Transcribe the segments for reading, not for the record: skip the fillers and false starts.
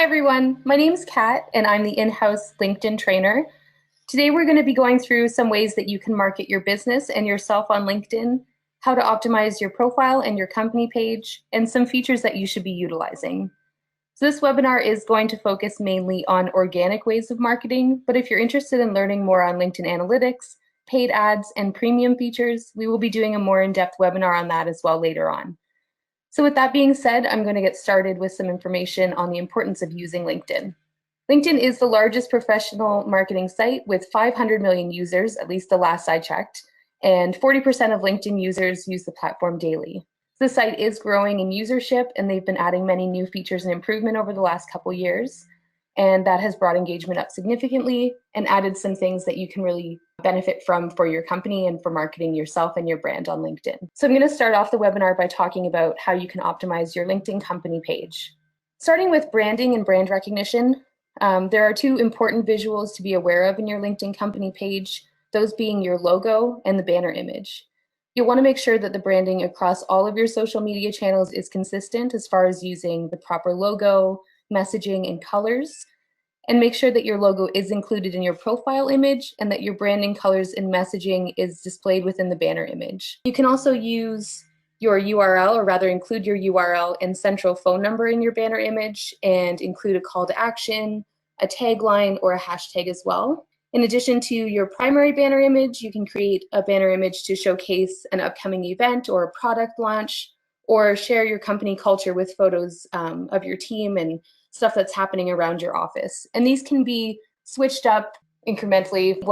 everyone, my name is Kat and I'm the in-house LinkedIn trainer. Today we're going to be going through some ways that you can market your business and yourself on LinkedIn, how to optimize your profile and your company page, and some features that you should be utilizing. So this webinar is going to focus mainly on organic ways of marketing, but if you're interested in learning more on LinkedIn analytics, paid ads, and premium features, we will be doing a more in-depth webinar on that as well later on. So with that being said, I'm going to get started with some information on the importance of using LinkedIn. LinkedIn is the largest professional marketing site with 500 million users, at least the last I checked, and 40% of LinkedIn users use the platform daily. The site is growing in usership, and they've been adding many new features and improvement over the last couple years, and that has brought engagement up significantly and added some things that you can really benefit from for your company and for marketing yourself and your brand on LinkedIn. So I'm going to start off the webinar by talking about how you can optimize your LinkedIn company page. Starting with branding and brand recognition, there are two important visuals to be aware of in your LinkedIn company page, those being your logo and the banner image. You'll want to make sure that the branding across all of your social media channels is consistent as far as using the proper logo, messaging, and colors, and make sure that your logo is included in your profile image and that your branding colors and messaging is displayed within the banner image. You can also use your URL, or rather include your URL and central phone number in your banner image and include a call to action, a tagline, or a hashtag as well. In addition to your primary banner image, you can create a banner image to showcase an upcoming event or a product launch, or share your company culture with photos of your team and stuff that's happening around your office. And these can be switched up incrementally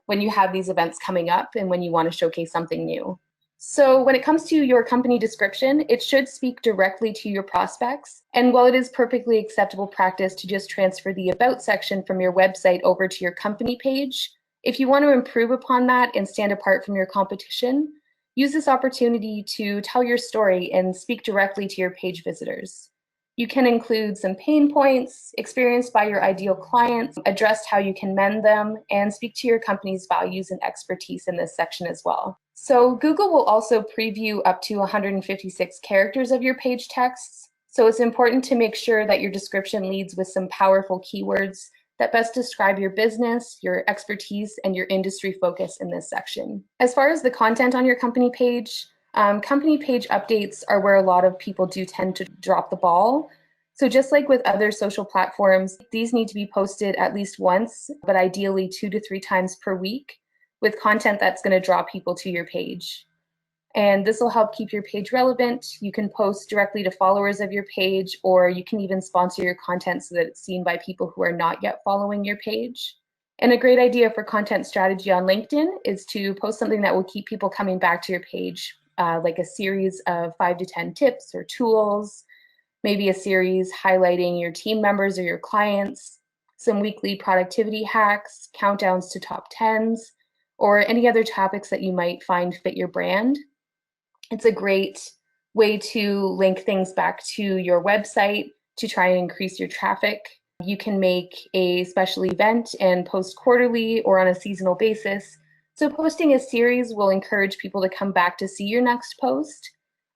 when you have these events coming up and when you want to showcase something new. So when it comes to your company description, it should speak directly to your prospects. And while it is perfectly acceptable practice to just transfer the About section from your website over to your company page, if you want to improve upon that and stand apart from your competition, use this opportunity to tell your story and speak directly to your page visitors. You can include some pain points experienced by your ideal clients, address how you can mend them, and speak to your company's values and expertise in this section as well. So Google will also preview up to 156 characters of your page texts. So it's important to make sure that your description leads with some powerful keywords that best describe your business, your expertise, and your industry focus in this section. As far as the content on your company page updates are where a lot of people do tend to drop the ball. So just like with other social platforms, these need to be posted at least once, but ideally 2 to 3 times per week, with content that's going to draw people to your page. And this will help keep your page relevant. You can post directly to followers of your page, or you can even sponsor your content so that it's seen by people who are not yet following your page. And a great idea for content strategy on LinkedIn is to post something that will keep people coming back to your page, like a series of 5 to 10 tips or tools, maybe a series highlighting your team members or your clients, some weekly productivity hacks, countdowns to top 10s, or any other topics that you might find fit your brand. It's a great way to link things back to your website to try and increase your traffic. You can make a special event and post quarterly or on a seasonal basis. So posting a series will encourage people to come back to see your next post.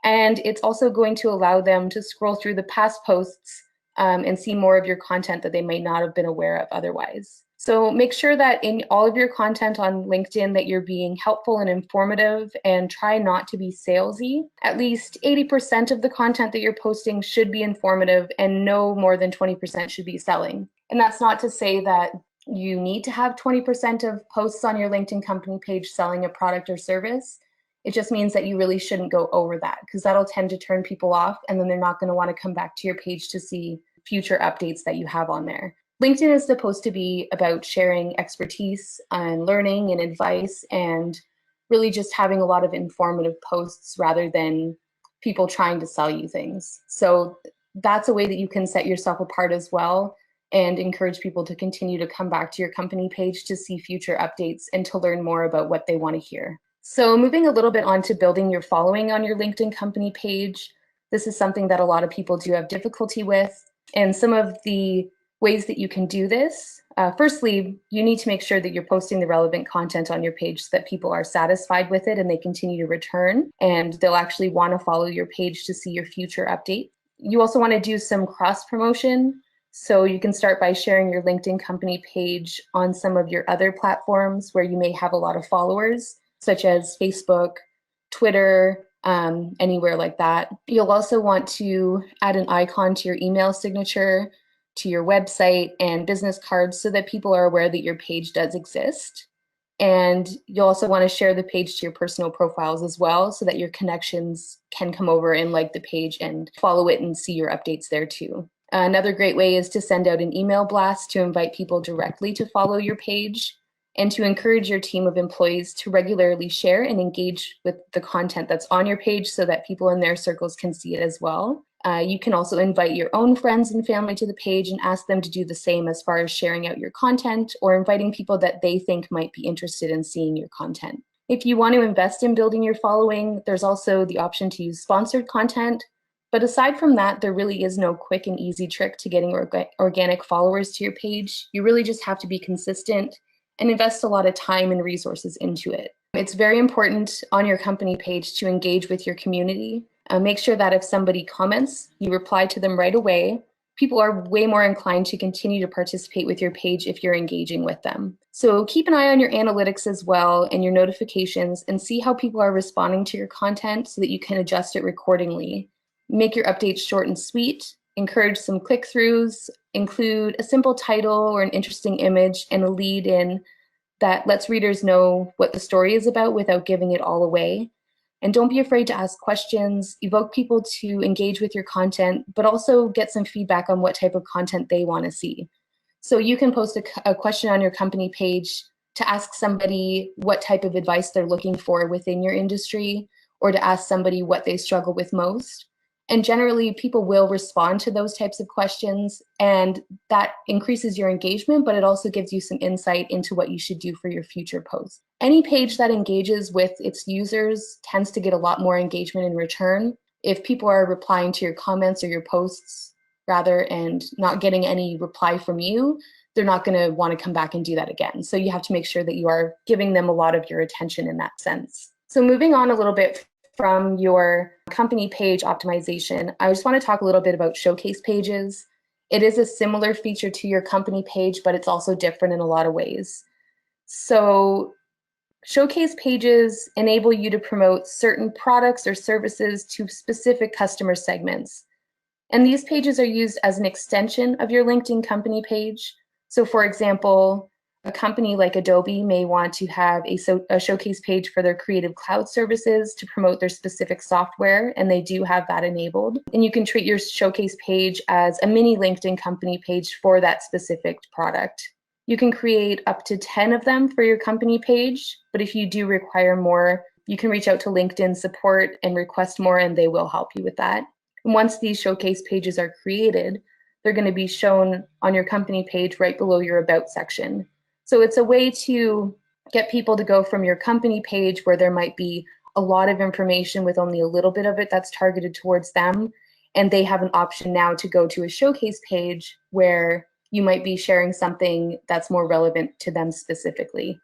And it's also going to allow them to scroll through the past posts and see more of your content that they might not have been aware of otherwise. So make sure that in all of your content on LinkedIn that you're being helpful and informative, and try not to be salesy. At least 80% of the content that you're posting should be informative, and no more than 20% should be selling. And that's not to say that you need to have 20% of posts on your LinkedIn company page selling a product or service. It just means that you really shouldn't go over that, because that'll tend to turn people off, and then they're not going to want to come back to your page to see future updates that you have on there. LinkedIn is supposed to be about sharing expertise and learning and advice, and really just having a lot of informative posts rather than people trying to sell you things. So that's a way that you can set yourself apart as well and encourage people to continue to come back to your company page to see future updates and to learn more about what they want to hear. So moving a little bit on to building your following on your LinkedIn company page, this is something that a lot of people do have difficulty with. And some of the ways that you can do this, firstly, you need to make sure that you're posting the relevant content on your page so that people are satisfied with it and they continue to return, and they'll actually want to follow your page to see your future updates. You also want to do some cross promotion. So you can start by sharing your LinkedIn company page on some of your other platforms where you may have a lot of followers, such as Facebook, Twitter, anywhere like that. You'll also want to add an icon to your email signature, to your website, and business cards so that people are aware that your page does exist. And you'll also want to share the page to your personal profiles as well so that your connections can come over and like the page and follow it and see your updates there too. Another great way is to send out an email blast to invite people directly to follow your page and to encourage your team of employees to regularly share and engage with the content that's on your page so that people in their circles can see it as well. You can also invite your own friends and family to the page and ask them to do the same as far as sharing out your content or inviting people that they think might be interested in seeing your content. If you want to invest in building your following, there's also the option to use sponsored content. But aside from that, there really is no quick and easy trick to getting organic followers to your page. You really just have to be consistent and invest a lot of time and resources into it. It's very important on your company page to engage with your community. Make sure that if somebody comments, you reply to them right away. People are way more inclined to continue to participate with your page if you're engaging with them. So keep an eye on your analytics as well and your notifications and see how people are responding to your content so that you can adjust it accordingly. Make your updates short and sweet, encourage some click-throughs, include a simple title or an interesting image and a lead in that lets readers know what the story is about without giving it all away. And don't be afraid to ask questions, evoke people to engage with your content, but also get some feedback on what type of content they want to see. So you can post a question on your company page to ask somebody what type of advice they're looking for within your industry, or to ask somebody what they struggle with most. And generally, people will respond to those types of questions, and that increases your engagement, but it also gives you some insight into what you should do for your future posts. Any page that engages with its users tends to get a lot more engagement in return. If people are replying to your comments or your posts rather and not getting any reply from you, they're not going to want to come back and do that again. So you have to make sure that you are giving them a lot of your attention in that sense. So moving on a little bit from your company page optimization, I just want to talk a little bit about showcase pages. It is a similar feature to your company page, but it's also different in a lot of ways. So showcase pages enable you to promote certain products or services to specific customer segments. And these pages are used as an extension of your LinkedIn company page. So for example, a company like Adobe may want to have a showcase page for their Creative Cloud services to promote their specific software, and they do have that enabled. And you can treat your showcase page as a mini LinkedIn company page for that specific product. You can create up to 10 of them for your company page, but if you do require more, you can reach out to LinkedIn support and request more, and they will help you with that. And once these showcase pages are created, they're going to be shown on your company page right below your About section. So it's a way to get people to go from your company page where there might be a lot of information with only a little bit of it that's targeted towards them, and they have an option now to go to a showcase page where you might be sharing something that's more relevant to them specifically.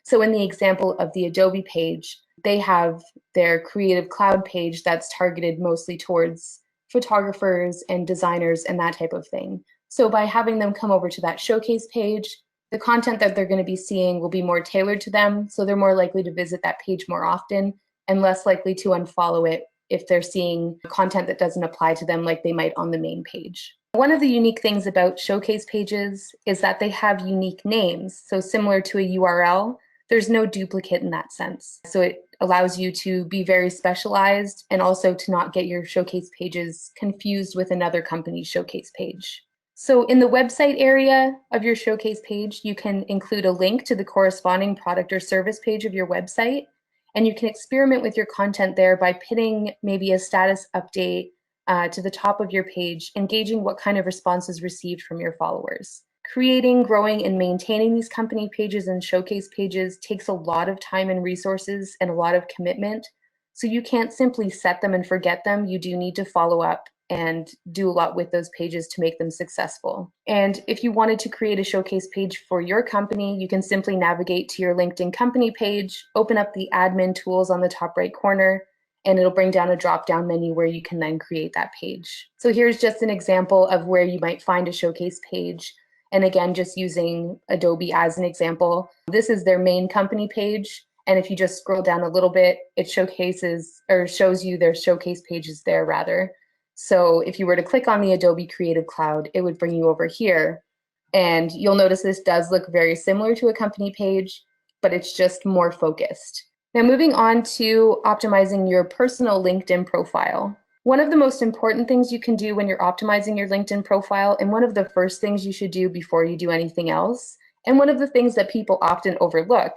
So in the example of the Adobe page, they have their Creative Cloud page that's targeted mostly towards photographers and designers and that type of thing. So by having them come over to that showcase page, the content that they're going to be seeing will be more tailored to them, so they're more likely to visit that page more often and less likely to unfollow it if they're seeing content that doesn't apply to them like they might on the main page. One of the unique things about showcase pages is that they have unique names. So similar to a URL, there's no duplicate in that sense. So it allows you to be very specialized and also to not get your showcase pages confused with another company's showcase page. So in the website area of your showcase page, you can include a link to the corresponding product or service page of your website, and you can experiment with your content there by pinning maybe a status update to the top of your page, engaging what kind of response is received from your followers. Creating, growing, and maintaining these company pages and showcase pages takes a lot of time and resources and a lot of commitment. So you can't simply set them and forget them. You do need to follow up and do a lot with those pages to make them successful. And if you wanted to create a showcase page for your company, you can simply navigate to your LinkedIn company page, open up the admin tools on the top right corner, and it'll bring down a drop-down menu where you can then create that page. So here's just an example of where you might find a showcase page. And again, just using Adobe as an example, this is their main company page. And if you just scroll down a little bit, it showcases or shows you their showcase pages there rather. So if you were to click on the Adobe Creative Cloud, it would bring you over here. And you'll notice this does look very similar to a company page, but it's just more focused. Now moving on to optimizing your personal LinkedIn profile. One of the most important things you can do when you're optimizing your LinkedIn profile, and one of the first things you should do before you do anything else, and one of the things that people often overlook,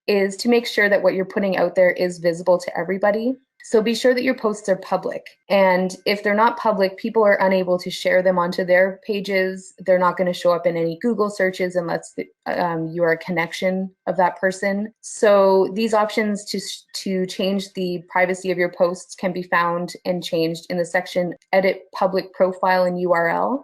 is to make sure that what you're putting out there is visible to everybody. So be sure that your posts are public. And if they're not public, people are unable to share them onto their pages. They're not going to show up in any Google searches unless you are a connection of that person. So these options to change the privacy of your posts can be found and changed in the section Edit Public Profile and URL.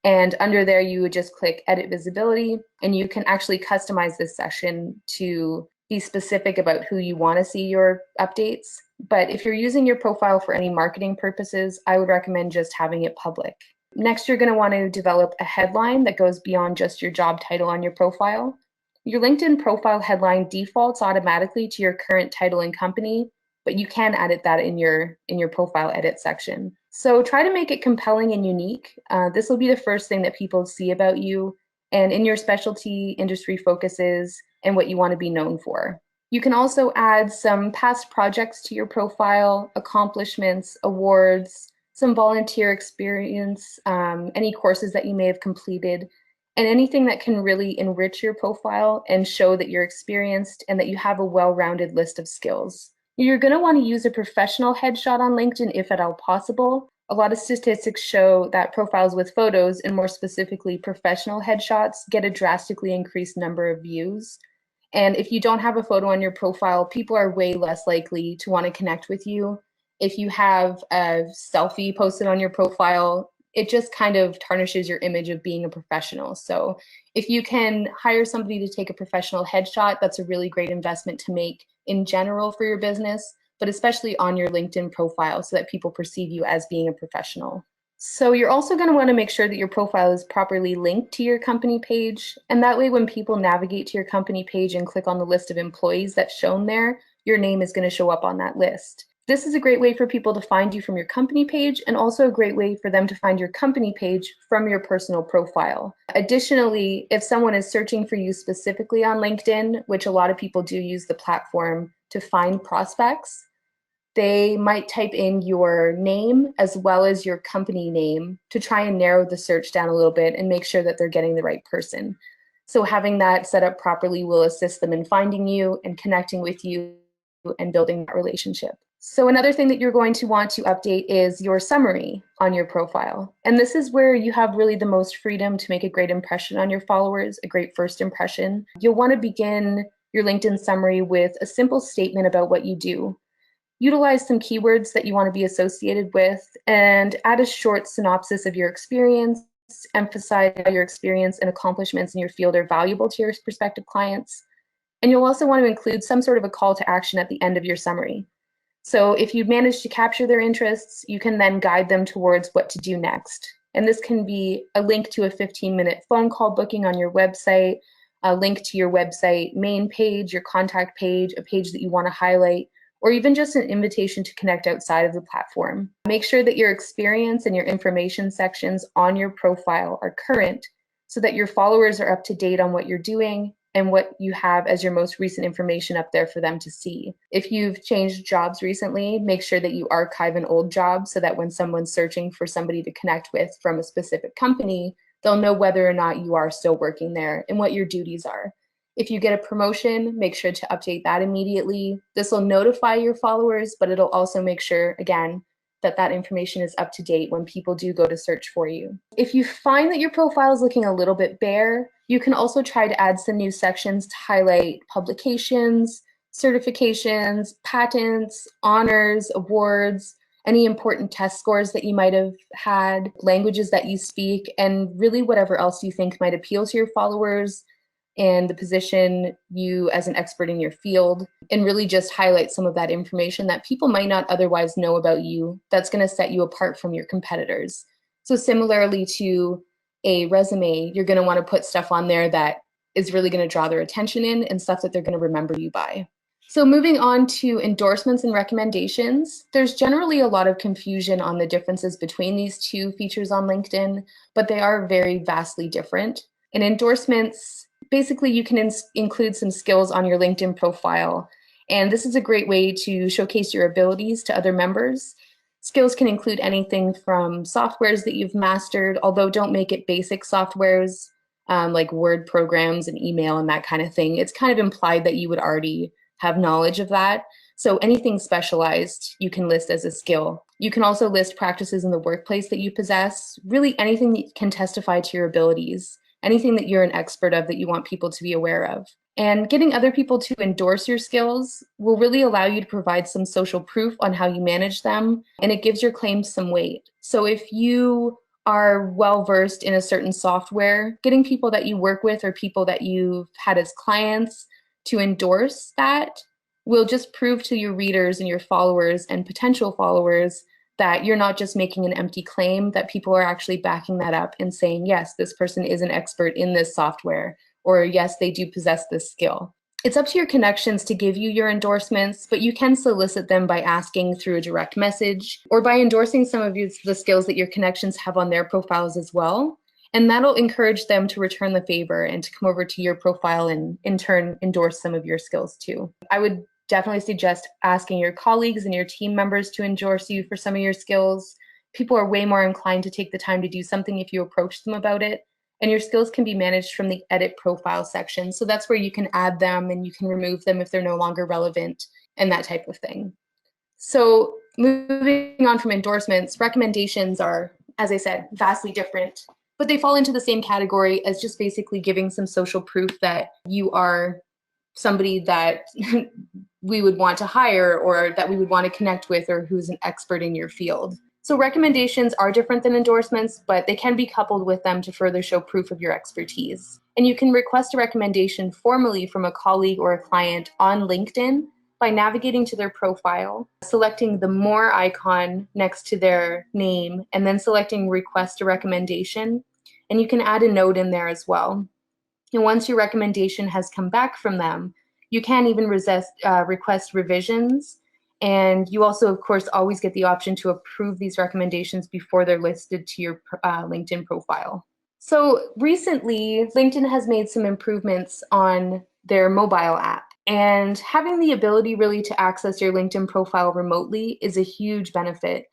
And under there, you would just click Edit Visibility, and you can actually customize this section to be specific about who you want to see your updates. But if you're using your profile for any marketing purposes, I would recommend just having it public. Next, you're going to want to develop a headline that goes beyond just your job title on your profile. Your LinkedIn profile headline defaults automatically to your current title and company, but you can edit that in your profile edit section. So try to make it compelling and unique. This will be the first thing that people see about you and in your specialty, industry focuses, and what you want to be known for. You can also add some past projects to your profile, accomplishments, awards, some volunteer experience, any courses that you may have completed, and anything that can really enrich your profile and show that you're experienced and that you have a well-rounded list of skills. You're going to want to use a professional headshot on LinkedIn if at all possible. A lot of statistics show that profiles with photos, and more specifically professional headshots, get a drastically increased number of views. And if you don't have a photo on your profile, people are way less likely to want to connect with you. If you have a selfie posted on your profile, it just kind of tarnishes your image of being a professional. So if you can hire somebody to take a professional headshot, that's a really great investment to make in general for your business, but especially on your LinkedIn profile so that people perceive you as being a professional. So you're also going to want to make sure that your profile is properly linked to your company page. And that way, when people navigate to your company page and click on the list of employees that's shown there, your name is going to show up on that list. This is a great way for people to find you from your company page, and also a great way for them to find your company page from your personal profile. Additionally, if someone is searching for you specifically on LinkedIn, which a lot of people do use the platform to find prospects, they might type in your name as well as your company name to try and narrow the search down a little bit and make sure that they're getting the right person. So having that set up properly will assist them in finding you and connecting with you and building that relationship. So another thing that you're going to want to update is your summary on your profile. And this is where you have really the most freedom to make a great impression on your followers, a great first impression. You'll want to begin your LinkedIn summary with a simple statement about what you do. Utilize some keywords that you want to be associated with, and add a short synopsis of your experience. Emphasize how your experience and accomplishments in your field are valuable to your prospective clients. And you'll also want to include some sort of a call to action at the end of your summary. So if you manage to capture their interests, you can then guide them towards what to do next. And this can be a link to a 15-minute phone call booking on your website, a link to your website main page, your contact page, a page that you want to highlight, or even just an invitation to connect outside of the platform. Make sure that your experience and your information sections on your profile are current so that your followers are up to date on what you're doing and what you have as your most recent information up there for them to see. If you've changed jobs recently, make sure that you archive an old job so that when someone's searching for somebody to connect with from a specific company, they'll know whether or not you are still working there and what your duties are. If you get a promotion, make sure to update that immediately. This will notify your followers, but it'll also make sure, again, that that information is up to date when people do go to search for you. If you find that your profile is looking a little bit bare, you can also try to add some new sections to highlight publications, certifications, patents, honors, awards, any important test scores that you might have had, languages that you speak, and really whatever else you think might appeal to your followers. and the position you as an expert in your field, and really just highlight some of that information that people might not otherwise know about you that's going to set you apart from your competitors. So similarly to a resume, you're going to want to put stuff on there that is really going to draw their attention in and stuff that they're going to remember you by. So moving on to endorsements and recommendations, there's generally a lot of confusion on the differences between these two features on LinkedIn, but they are very vastly different. In endorsements, basically you can include some skills on your LinkedIn profile, and this is a great way to showcase your abilities to other members. Skills can include anything from softwares that you've mastered, although don't make it basic softwares like Word programs and email and that kind of thing. It's kind of implied that you would already have knowledge of that. So anything specialized you can list as a skill. You can also list practices in the workplace that you possess, really anything that can testify to your abilities, anything that you're an expert of that you want people to be aware of. And getting other people to endorse your skills will really allow you to provide some social proof on how you manage them, and it gives your claims some weight. So if you are well versed in a certain software, getting people that you work with or people that you've had as clients to endorse that will just prove to your readers and your followers and potential followers that you're not just making an empty claim, that people are actually backing that up and saying, yes, this person is an expert in this software, or yes, they do possess this skill. It's up to your connections to give you your endorsements, but you can solicit them by asking through a direct message or by endorsing some of the skills that your connections have on their profiles as well. And that'll encourage them to return the favor and to come over to your profile and in turn endorse some of your skills too. I would definitely suggest asking your colleagues and your team members to endorse you for some of your skills. People are way more inclined to take the time to do something if you approach them about it. And your skills can be managed from the edit profile section. So that's where you can add them and you can remove them if they're no longer relevant and that type of thing. So moving on from endorsements, recommendations are, as I said, vastly different, but they fall into the same category as just basically giving some social proof that you are somebody that we would want to hire or that we would want to connect with or who's an expert in your field. So recommendations are different than endorsements, but they can be coupled with them to further show proof of your expertise. And you can request a recommendation formally from a colleague or a client on LinkedIn by navigating to their profile, selecting the More icon next to their name, and then selecting Request a Recommendation. And you can add a note in there as well. And once your recommendation has come back from them, you can even request revisions. And you also, of course, always get the option to approve these recommendations before they're listed to your LinkedIn profile. So recently, LinkedIn has made some improvements on their mobile app. And having the ability really to access your LinkedIn profile remotely is a huge benefit.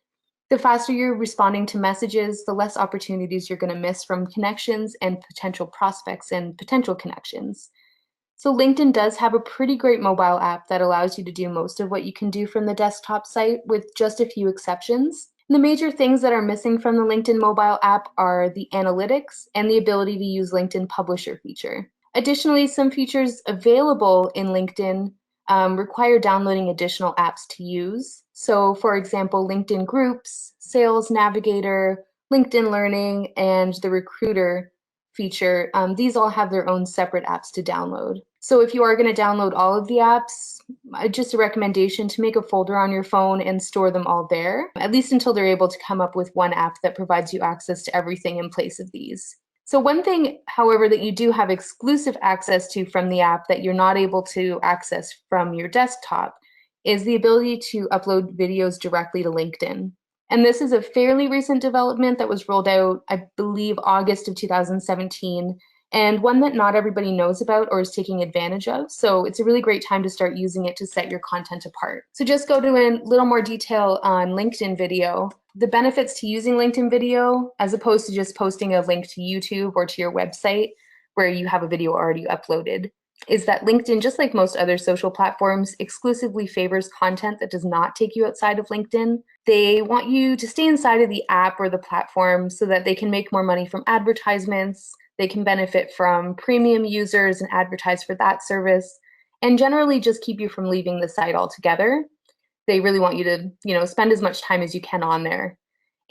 The faster you're responding to messages, the less opportunities you're going to miss from connections and potential prospects and potential connections. So LinkedIn does have a pretty great mobile app that allows you to do most of what you can do from the desktop site with just a few exceptions. The major things that are missing from the LinkedIn mobile app are the analytics and the ability to use LinkedIn Publisher feature. Additionally, some features available in LinkedIn require downloading additional apps to use. So for example, LinkedIn Groups, Sales Navigator, LinkedIn Learning, and the Recruiter feature, these all have their own separate apps to download. So if you are going to download all of the apps, just a recommendation to make a folder on your phone and store them all there, at least until they're able to come up with one app that provides you access to everything in place of these. So one thing, however, that you do have exclusive access to from the app that you're not able to access from your desktop is the ability to upload videos directly to LinkedIn. And this is a fairly recent development that was rolled out, I believe, August of 2017, and one that not everybody knows about or is taking advantage of. So it's a really great time to start using it to set your content apart. So just go to a little more detail on LinkedIn video. The benefits to using LinkedIn video, as opposed to just posting a link to YouTube or to your website where you have a video already uploaded, is that LinkedIn, just like most other social platforms, exclusively favors content that does not take you outside of LinkedIn. They want you to stay inside of the app or the platform so that they can make more money from advertisements, they can benefit from premium users and advertise for that service, and generally just keep you from leaving the site altogether. They really want you to, spend as much time as you can on there.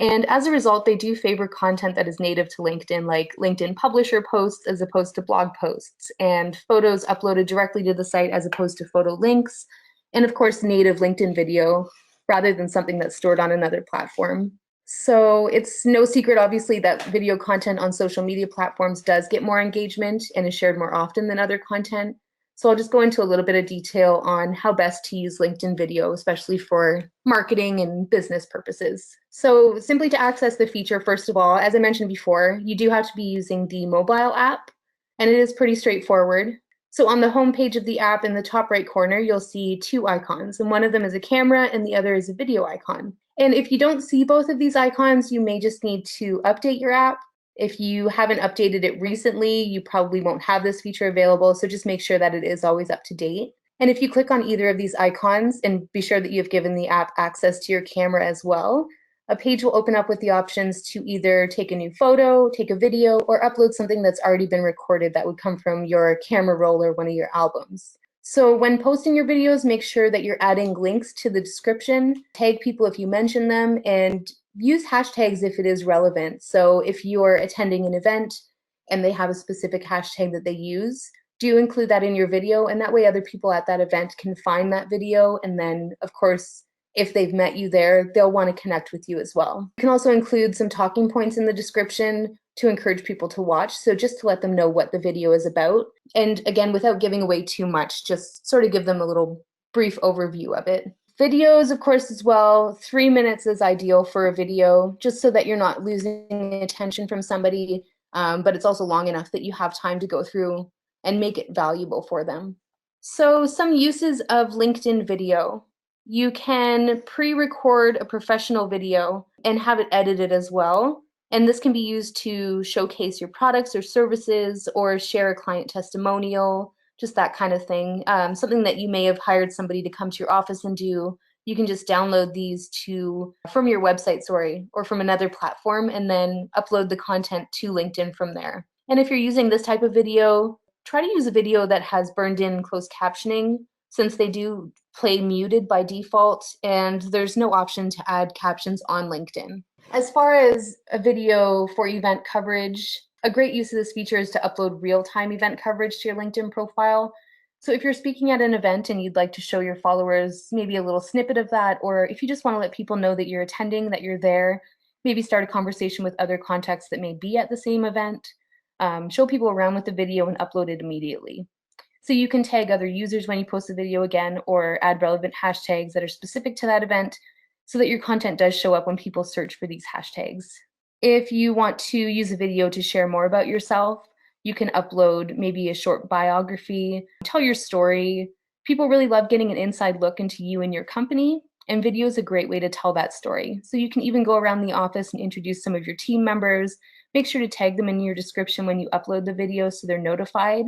And as a result, they do favor content that is native to LinkedIn, like LinkedIn publisher posts as opposed to blog posts, and photos uploaded directly to the site as opposed to photo links, and of course, native LinkedIn video rather than something that's stored on another platform. So it's no secret, obviously, that video content on social media platforms does get more engagement and is shared more often than other content. So I'll just go into a little bit of detail on how best to use LinkedIn video, especially for marketing and business purposes. So simply to access the feature, first of all, as I mentioned before, you do have to be using the mobile app, and it is pretty straightforward. So on the home page of the app in the top right corner, you'll see two icons, and one of them is a camera and the other is a video icon. And if you don't see both of these icons, you may just need to update your app. If you haven't updated it recently, you probably won't have this feature available, so just make sure that it is always up to date. And if you click on either of these icons, and be sure that you've given the app access to your camera as well, a page will open up with the options to either take a new photo, take a video, or upload something that's already been recorded that would come from your camera roll or one of your albums. So when posting your videos, make sure that you're adding links to the description, tag people if you mention them, and use hashtags if it is relevant. So if you're attending an event and they have a specific hashtag that they use, do include that in your video, and that way other people at that event can find that video, and then, of course, if they've met you there, they'll want to connect with you as well. You can also include some talking points in the description to encourage people to watch, so just to let them know what the video is about. And again, without giving away too much, just sort of give them a little brief overview of it. Videos, of course, as well. 3 minutes is ideal for a video, just so that you're not losing attention from somebody, but it's also long enough that you have time to go through and make it valuable for them. So some uses of LinkedIn video. You can pre-record a professional video and have it edited as well. And this can be used to showcase your products or services or share a client testimonial, just that kind of thing. Something that you may have hired somebody to come to your office and do. You can just download these from your website, or from another platform, and then upload the content to LinkedIn from there. And if you're using this type of video, try to use a video that has burned in closed captioning, since they do play muted by default, and there's no option to add captions on LinkedIn. As far as a video for event coverage, a great use of this feature is to upload real-time event coverage to your LinkedIn profile. So if you're speaking at an event and you'd like to show your followers maybe a little snippet of that, or if you just want to let people know that you're attending, that you're there, maybe start a conversation with other contacts that may be at the same event, show people around with the video and upload it immediately. So you can tag other users when you post the video again, or add relevant hashtags that are specific to that event so that your content does show up when people search for these hashtags. If you want to use a video to share more about yourself, you can upload maybe a short biography, tell your story. People really love getting an inside look into you and your company, and video is a great way to tell that story. So you can even go around the office and introduce some of your team members. Make sure to tag them in your description when you upload the video so they're notified,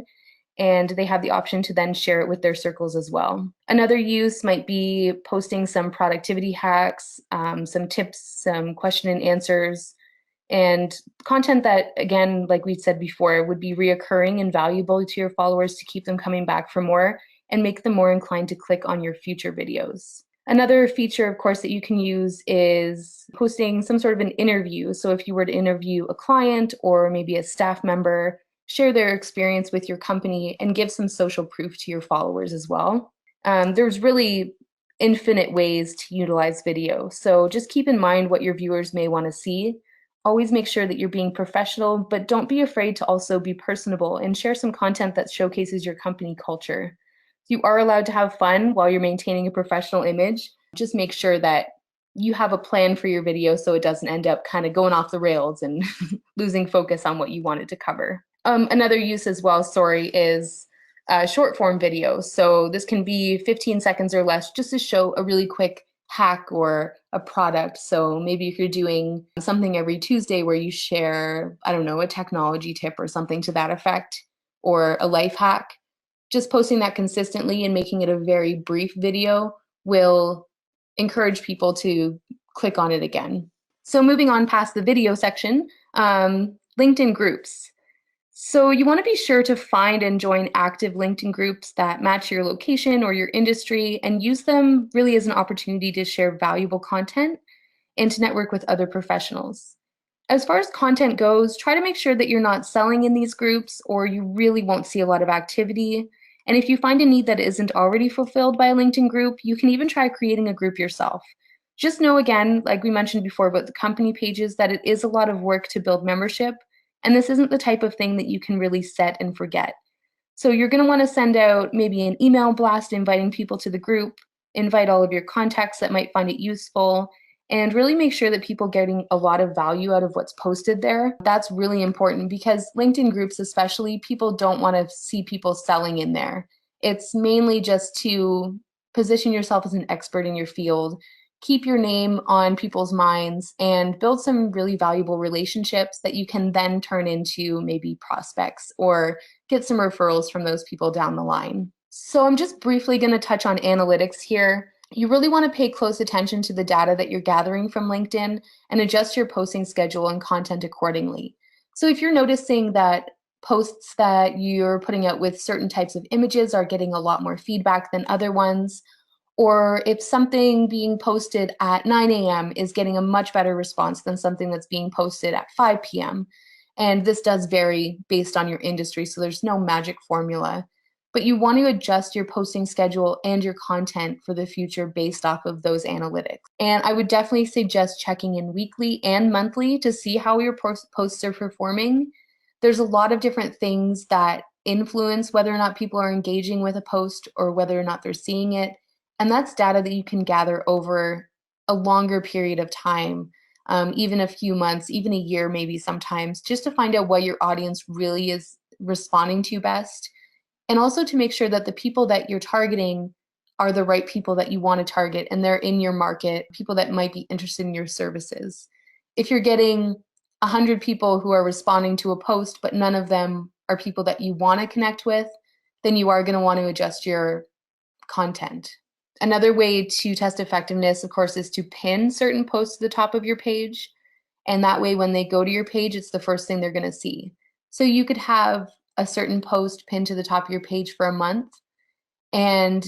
and they have the option to then share it with their circles as well. Another use might be posting some productivity hacks, some tips, some question and answers, and content that, again, like we said before, would be reoccurring and valuable to your followers to keep them coming back for more and make them more inclined to click on your future videos. Another feature, of course, that you can use is posting some sort of an interview. So if you were to interview a client or maybe a staff member, share their experience with your company and give some social proof to your followers as well. There's really infinite ways to utilize video. So just keep in mind what your viewers may want to see. Always make sure that you're being professional, but don't be afraid to also be personable and share some content that showcases your company culture. You are allowed to have fun while you're maintaining a professional image. Just make sure that you have a plan for your video so it doesn't end up kind of going off the rails and losing focus on what you wanted to cover. Another use as well, is short form video. So this can be 15 seconds or less, just to show a really quick hack or a product. So maybe if you're doing something every Tuesday where you share, I don't know, a technology tip or something to that effect, or a life hack, just posting that consistently and making it a very brief video will encourage people to click on it again. So moving on past the video section, LinkedIn groups. So you want to be sure to find and join active LinkedIn groups that match your location or your industry, and use them really as an opportunity to share valuable content and to network with other professionals. As far as content goes, try to make sure that you're not selling in these groups or you really won't see a lot of activity. And if you find a need that isn't already fulfilled by a LinkedIn group, you can even try creating a group yourself. Just know, again, like we mentioned before about the company pages, that it is a lot of work to build membership, and this isn't the type of thing that you can really set and forget. So you're going to want to send out maybe an email blast inviting people to the group, invite all of your contacts that might find it useful, and really make sure that people are getting a lot of value out of what's posted there. That's really important because LinkedIn groups especially, people don't want to see people selling in there. It's mainly just to position yourself as an expert in your field, keep your name on people's minds, and build some really valuable relationships that you can then turn into maybe prospects or get some referrals from those people down the line. So I'm just briefly going to touch on analytics here. You really want to pay close attention to the data that you're gathering from LinkedIn and adjust your posting schedule and content accordingly. So if you're noticing that posts that you're putting out with certain types of images are getting a lot more feedback than other ones, or if something being posted at 9 a.m. is getting a much better response than something that's being posted at 5 p.m. And this does vary based on your industry, so there's no magic formula. But you want to adjust your posting schedule and your content for the future based off of those analytics. And I would definitely suggest checking in weekly and monthly to see how your posts are performing. There's a lot of different things that influence whether or not people are engaging with a post or whether or not they're seeing it. And that's data that you can gather over a longer period of time, even a few months, even a year, maybe sometimes, just to find out what your audience really is responding to best. And also to make sure that the people that you're targeting are the right people that you want to target and they're in your market, people that might be interested in your services. If you're getting 100 people who are responding to a post, but none of them are people that you want to connect with, then you are going to want to adjust your content. Another way to test effectiveness, of course, is to pin certain posts to the top of your page. And that way, when they go to your page, it's the first thing they're going to see. So you could have a certain post pinned to the top of your page for a month and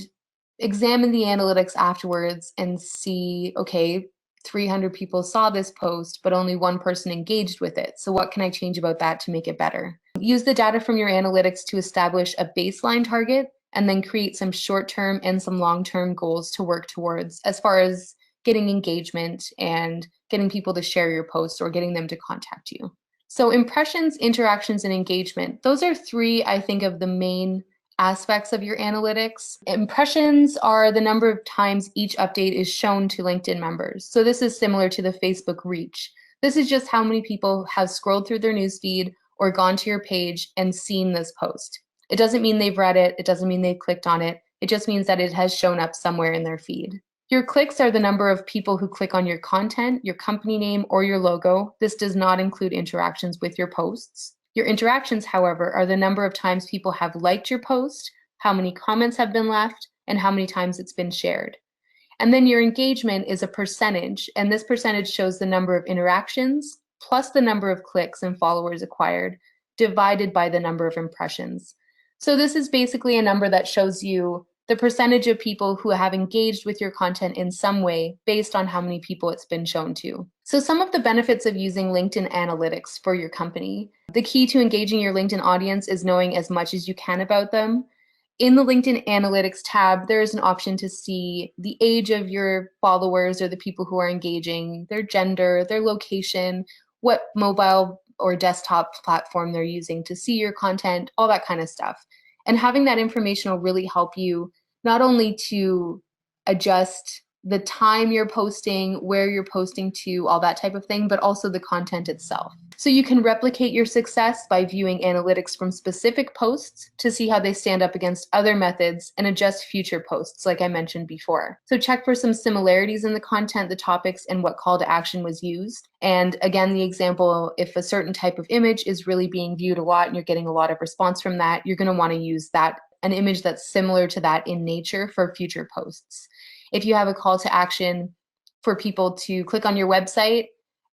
examine the analytics afterwards and see, okay, 300 people saw this post, but only one person engaged with it. So what can I change about that to make it better? Use the data from your analytics to establish a baseline target and then create some short-term and some long-term goals to work towards as far as getting engagement and getting people to share your posts or getting them to contact you. So impressions, interactions, and engagement, those are three, I think, of the main aspects of your analytics. Impressions are the number of times each update is shown to LinkedIn members. So this is similar to the Facebook reach. This is just how many people have scrolled through their newsfeed or gone to your page and seen this post. It doesn't mean they've read it. It doesn't mean they've clicked on it. It just means that it has shown up somewhere in their feed. Your clicks are the number of people who click on your content, your company name, or your logo. This does not include interactions with your posts. Your interactions, however, are the number of times people have liked your post, how many comments have been left, and how many times it's been shared. And then your engagement is a percentage, and this percentage shows the number of interactions plus the number of clicks and followers acquired divided by the number of impressions. So this is basically a number that shows you the percentage of people who have engaged with your content in some way based on how many people it's been shown to. So some of the benefits of using LinkedIn analytics for your company. The key to engaging your LinkedIn audience is knowing as much as you can about them. In the LinkedIn Analytics tab, there is an option to see the age of your followers or the people who are engaging, their gender, their location, what mobile or desktop platform they're using to see your content, all that kind of stuff. And having that information will really help you not only to adjust the time you're posting, where you're posting to, all that type of thing, but also the content itself. So you can replicate your success by viewing analytics from specific posts to see how they stand up against other methods and adjust future posts, like I mentioned before. So check for some similarities in the content, the topics, and what call to action was used. And again, the example, if a certain type of image is really being viewed a lot and you're getting a lot of response from that, you're going to want to use that, an image that's similar to that in nature for future posts. If you have a call to action for people to click on your website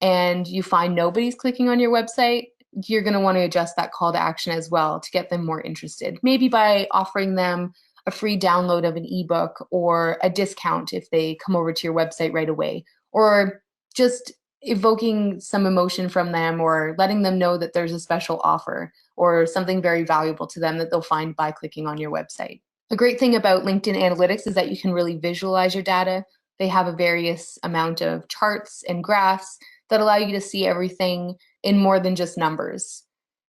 and you find nobody's clicking on your website, you're going to want to adjust that call to action as well to get them more interested. Maybe by offering them a free download of an ebook or a discount if they come over to your website right away, or just evoking some emotion from them or letting them know that there's a special offer or something very valuable to them that they'll find by clicking on your website. The great thing about LinkedIn Analytics is that you can really visualize your data. They have a various amount of charts and graphs that allow you to see everything in more than just numbers.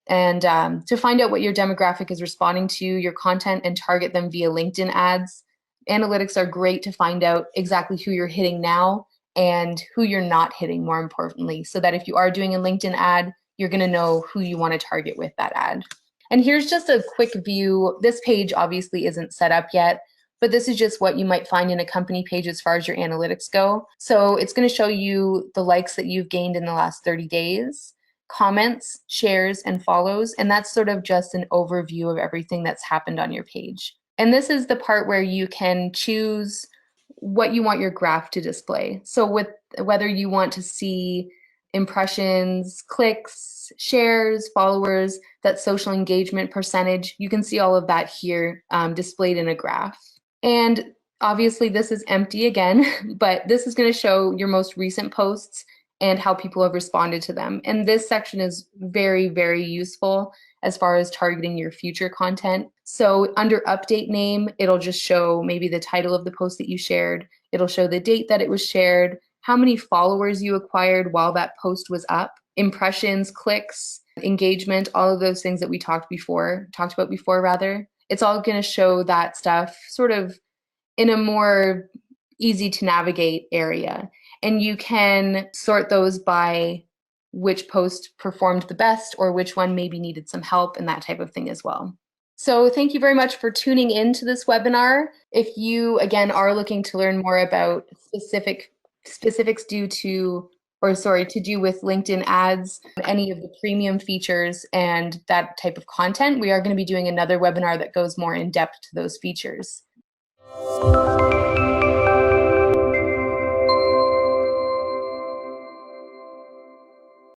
And to find out what your demographic is responding to your content and target them via LinkedIn ads, analytics are great to find out exactly who you're hitting now and who you're not hitting, more importantly, so that if you are doing a LinkedIn ad, you're going to know who you want to target with that ad. And here's just a quick view. This page obviously isn't set up yet, but this is just what you might find in a company page as far as your analytics go. So it's going to show you the likes that you've gained in the last 30 days, comments, shares, and follows. And that's sort of just an overview of everything that's happened on your page. And this is the part where you can choose what you want your graph to display. So with whether you want to see impressions, clicks, shares, followers, that social engagement percentage, you can see all of that here displayed in a graph. And obviously this is empty again, but this is going to show your most recent posts and how people have responded to them. And this section is very, very useful as far as targeting your future content. So under update name, it'll just show maybe the title of the post that you shared. It'll show the date that it was shared, how many followers you acquired while that post was up, impressions, clicks, engagement, all of those things that we talked about before. It's all going to show that stuff sort of in a more easy to navigate area. And you can sort those by which post performed the best or which one maybe needed some help and that type of thing as well. So thank you very much for tuning in to this webinar. If you, again, are looking to learn more about specifics to do with LinkedIn ads, any of the premium features and that type of content, we are going to be doing another webinar that goes more in depth to those features.